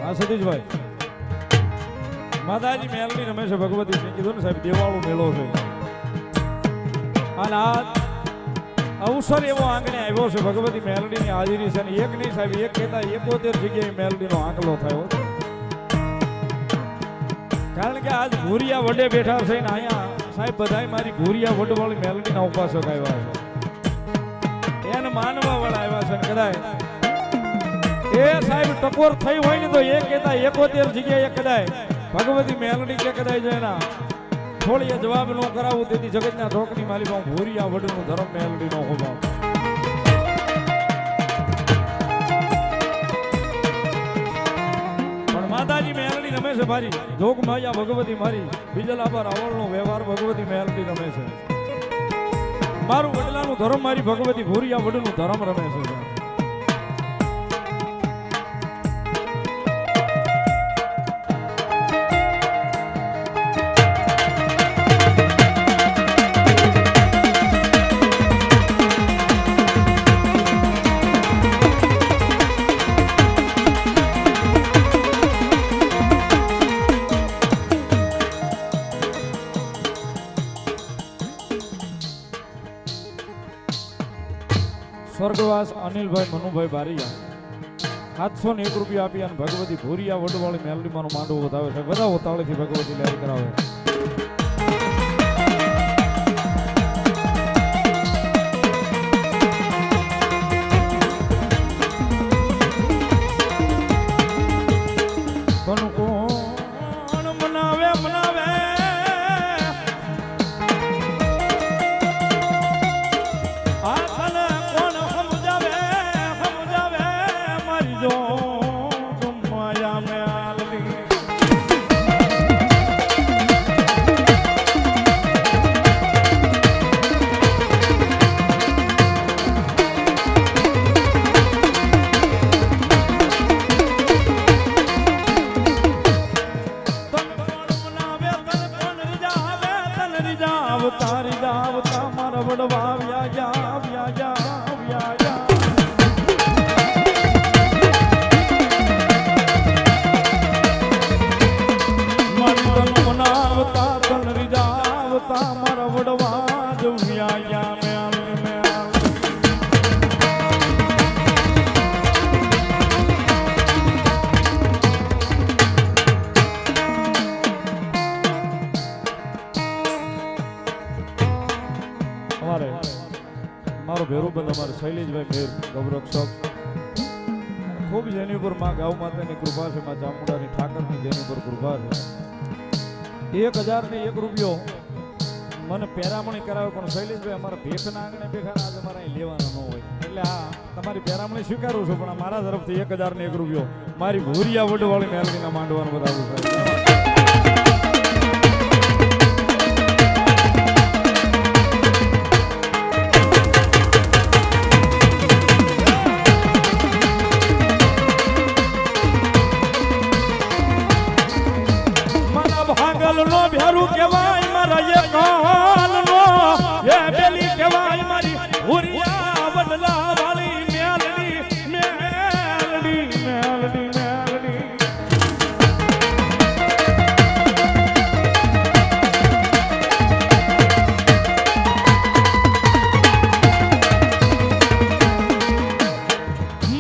હા સતીશભાઈ, માતાજી મેલડી રમે છે ભગવતી મેં કીધું ને સાહેબ દેવાળો મેળો છે અને આ અવસર એવો આંગણે આવ્યો છે ભગવતી મેલડીની હાજરી છે અને એક નહીં સાહેબ એક કહેતા 71 જગ્યાએ મેલડીનો આંકલો થયો, કારણ કે આજ ભૂરિયા વડે બેઠા છે ને અહીંયા સાહેબ બધાય મારી ભૂરિયા વડવાળી મેલડીના ઉપાસક આવ્યા છે, એને માનવા વાળા આવ્યા છે ને કદાચ એ સાહેબ ટકોર થઈ હોય ને તો એ કહેતા 71 જગ્યાએ કદાચ ભગવતી મેલડી કે કદાચ એના થોડી જવાબ ન કરાવું તેથી જગતના ઢોકની માલિક ભૂરિયા વડનું ધર્મ મેલડી નો હોવા પણ માતાજી મેલડી રમે છે મારી જોગ માયા ભગવતી મારી બીજલા પર આવળનો વ્યવહાર ભગવતી મેલડી રમે છે, મારું વડલાનું ધર્મ મારી ભગવતી ભૂરિયા વડનું ધર્મ રમે છે। સ્વર્ગવાસ અનિલભાઈ મનુભાઈ બારીયા 701 રૂપિયા આપી અને ભગવતી ભૂરિયા વડવાળી મેલડીમાંનું માંડવું વધાવે છે, બધા ઉતાવળેથી ભગવતી લહેર કરાવે। મારો ભેરુબંધ અમારે શૈલેષભાઈ મેર ગૌરક્ષક ખૂબ જેની ઉપર માં ગાઉ માતાની કૃપા છે, માં ચામુંડાની ઠાકરની જેની ઉપર કૃપા છે। 1001 રૂપિયો મને પેરામણી કરાવે પણ શૈલેષભાઈ અમારા ભેખના આંગણે બેઠા આજે મારે અહીં લેવાના ન હોય એટલે આ તમારી પેરામણી સ્વીકારું છું પણ મારા તરફથી 1001 રૂપિયો મારી ભૂરિયા વડવાળી મેલડીના માંડવાનું બતાવું છે। ભેરું કહેવાય મારા એ કાલનો એ બેલી કહેવાય મારી ભૂરિયા વડલા વાળી મેલડી મેલડી મેલડી મેલડી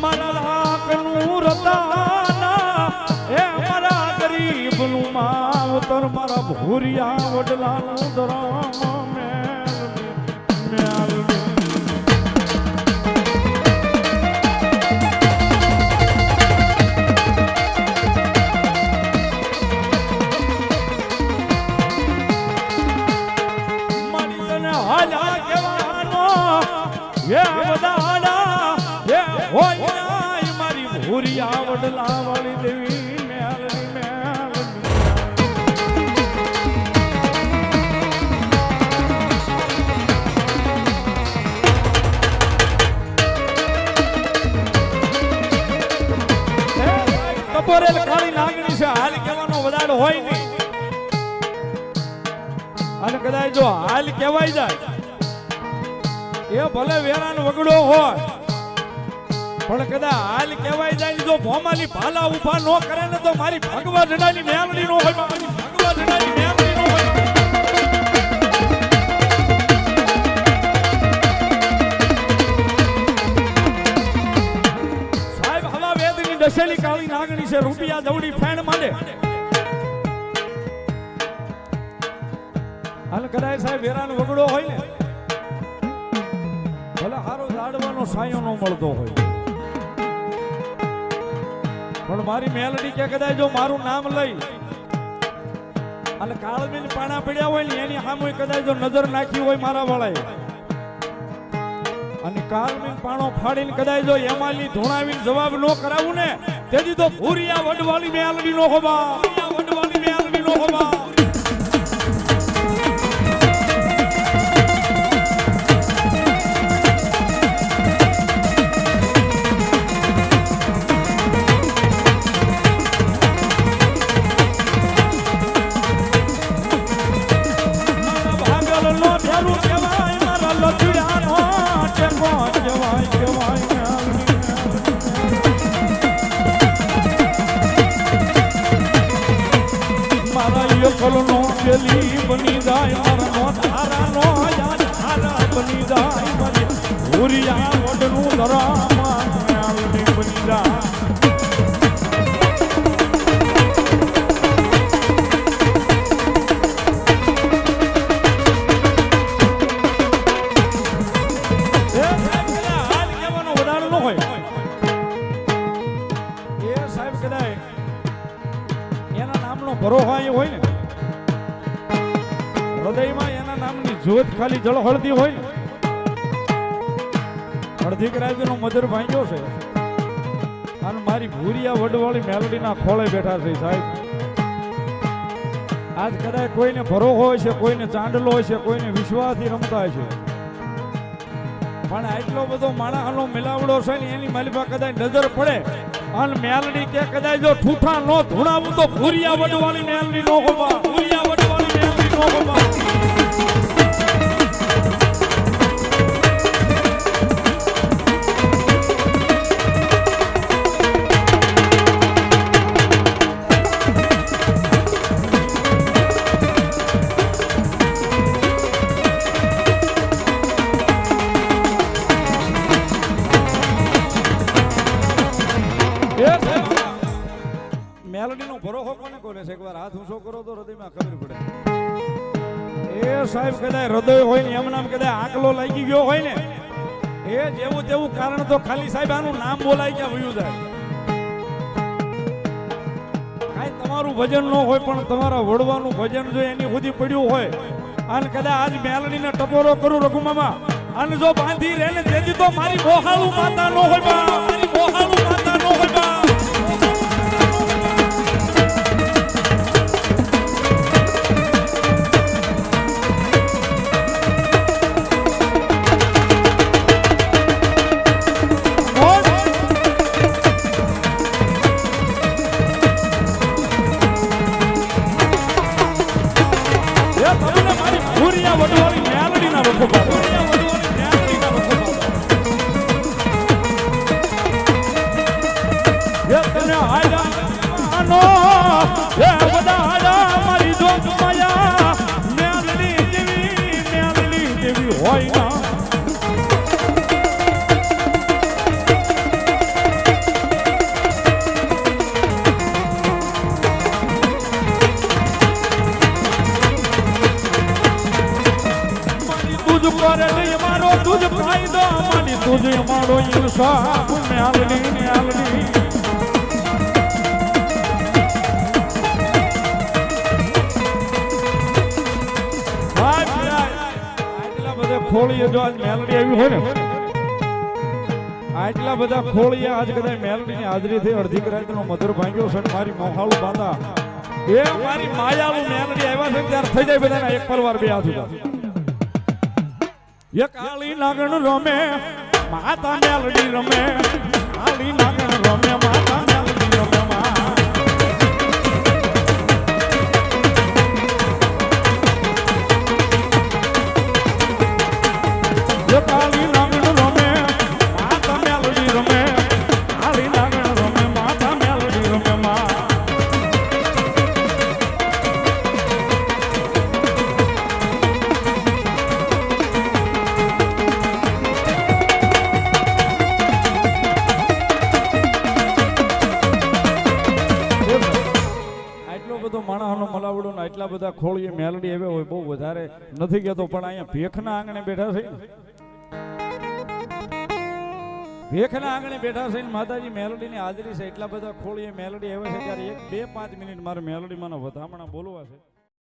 મારા લાખનું રતાના એ મારા ગરીબનું માવતર મારા ભૂરિયા વડલાનું ધરમ મેલડી મેલડી મારી તને હાલા કહેવાનો એ બધાડા એ હોય મારી ભૂરિયા વડલા વાળી દેવી મેલડી મેલડી ટપોરેલ કાળી નાગણી છે, હાલ કહેવાનો વધારો હોય નહીં અને કદાચ જો હાલ કહેવાય જાય એ ભલે વેરાન વગડો હોય પણ કદાચ હાલ કહેવાય જાય જો ભોમાલી ભાલા ઉભા નો કરે ને તો મારી ભગવા જડાની મેલડી નો હોય, મારી ભગવા જડાની મેલડી નો હોય. સાહેબ હવા વેદની દશેલી કાળી નાગણી છે, રૂપિયા દવડી ફેણ માંડે. હાલ કદાચ સાહેબ વેરાનો વગડો હોય ને ભલે હારો ઝાડવાનો સાયો નો મળતો હોય, પણ મારી મેલડી કે કદાચ જો મારું નામ લઈ અને કાળબીન પાણા પડ્યા હોય ને એની સામે કદાચ જો નજર નાખી હોય મારા વાળાએ અને કાળબીન પાણો ફાડીને કદાચ જો એમાલી ધોણાવીને જવાબ નો કરાવું ને તેથી તો ભૂરિયા વડવાળી મેલડી નો હોવા, વડવાળી મેલડી નો હોવા. કલનો પેલી બની જાય મારા ધારાનો ધારા બની જાય મારી ભૂરિયા વડનું ધરામાં મેલડી બની જાય. હાલ કહેવાનો વધારો ન હોય એ સાહેબ કદાચ એના નામનો ભરોહા હોય ને હૃદયમાં એના નામની જ્યોત ખાલી જળહળતી હોય, અડધી રાજ્યનો મધર ભાંગ્યો છે અને મારી ભૂરિયા વડવાળી મેલડીના ખોળે બેઠા છે સાહેબ. આજ કદાચ કોઈને ભરો હોય છે, કોઈને ચાંદલો હોય છે, કોઈને વિશ્વાસથી રમતા છે, પણ આટલો બધો માણસનો મિલાવડો છે ને એની માલિપા કદાચ નજર પડે અને મેલડી કે કદાચ જો ઠૂઠા નો ધૂણાવું તો ભૂરિયા વડવાળી મેલડી નો હોવા, ભૂરિયા વડવાળી મેલડી નો હોવા. મેલડીનો ભરોસો કોને કોને છે? એકવાર હાથ ઊંચો કરો તો હૃદયમાં ખબર પડે. એ સાહેબ કદાચ હૃદય હોય ને એમ નામ કદાચ આંકલો લાગી ગયો હોય ને એ જેવું તેવું કારણ તો ખાલી સાહેબ આનું નામ બોલાઈ ગયા વયું જાય. કાંઈ તમારું ભજન ન હોય પણ તમારા વડવાનું ભજન જો એની સુધી પડ્યું હોય અને કદાચ આજ મેલડીને ટપોરો કરું રઘુમામા અને જો બાંધી રહે ને તેથી તો મારી મોહાળું માતા નો હોય બા, મારી મોહાળું માતા નો હોય બા. तुझे मारो इंसाफ मेलडी मेलडी આટલા બધા ખોળીએ જો આજ મેલડી આવી હોય ને આટલા બધા ખોળીએ આજ કદાચ મેલડી ની હાજરી થઈ અડધી રાતનો મધર ભાંગ્યો છે મારી મોહાળું બાંધા એ મારી માયાળું મેલડી આવ્યા છે ત્યારે થઈ જાય બધાના એક પરવાર બે હાથ ઉઠા એ કાળી નાગણ રમે માતા મેલડી રમે, કાળી નાગણ રમે માતા મેલડી રમે કાળી નાગણ રમે માતા મેલડી રમે બધો માણસનો મલાવડો ને એટલા બધા ખોળીએ મેલડી હવે હોય બહુ વધારે નથી કહેતો, પણ અહીંયા ભેખના આંગણે બેઠા છે ને, ભેખના આંગણે બેઠા છે ને માતાજી મેલડીની હાજરી છે, એટલા બધા ખોળીએ મેલડી આવે છે ત્યારે 1-2-5 મિનિટ મારે મેલડી માં વધામણા બોલવા છે.